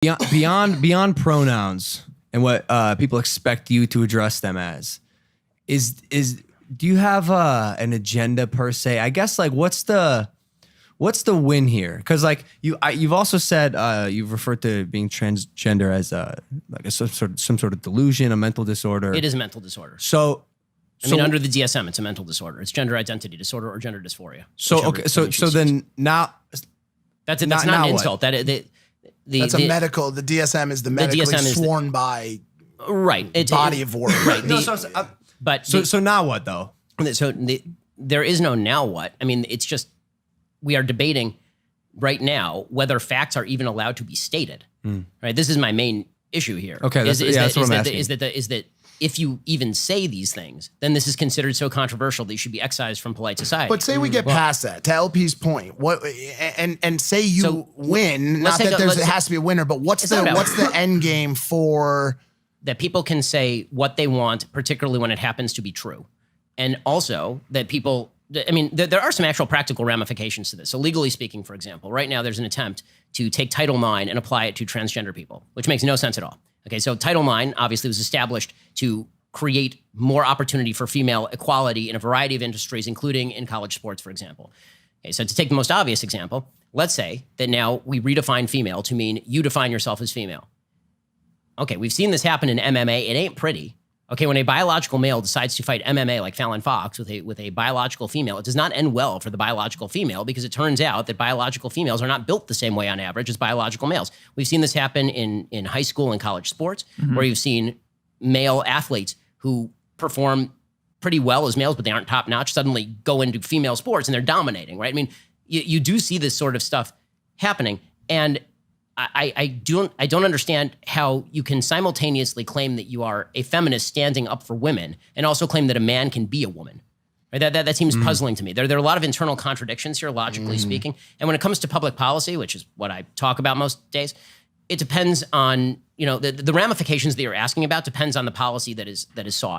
beyond pronouns and what people expect you to address them as, do you have an agenda per se? I guess like what's the win here? Because like you've also said you've referred to being transgender as some sort of delusion, a mental disorder. It is a mental disorder. So under the DSM, it's a mental disorder. It's gender identity disorder or gender dysphoria. So then now that's not an insult. That's a medical. The DSM is the medically sworn by body of work. Right. So now what though? There is no now what. I mean, it's just we are debating right now whether facts are even allowed to be stated. Right. This is my main issue here. Okay. That's what I'm asking. Is that if you even say these things, then this is considered so controversial that you should be excised from polite society. But say we get past that, to LP's point, and say you win, not that it has to be a winner, but what's the end game for? That people can say what they want, particularly when it happens to be true. And also that people, I mean, there are some actual practical ramifications to this. So legally speaking, for example, right now there's an attempt to take Title IX and apply it to transgender people, which makes no sense at all. Okay, so Title IX obviously was established to create more opportunity for female equality in a variety of industries, including in college sports, for example. Okay, so to take the most obvious example, let's say that now we redefine female to mean you define yourself as female. Okay, we've seen this happen in MMA. It ain't pretty. Okay, when a biological male decides to fight MMA like Fallon Fox with a biological female, it does not end well for the biological female because it turns out that biological females are not built the same way on average as biological males. We've seen this happen in high school and college sports, where you've seen male athletes who perform pretty well as males, but they aren't top notch, suddenly go into female sports and they're dominating, right? I mean, you do see this sort of stuff happening, and I don't understand how you can simultaneously claim that you are a feminist standing up for women and also claim that a man can be a woman. Right? That seems puzzling to me. There are a lot of internal contradictions here, logically speaking. And when it comes to public policy, which is what I talk about most days, it depends on, the ramifications that you're asking about depends on the policy that is sought.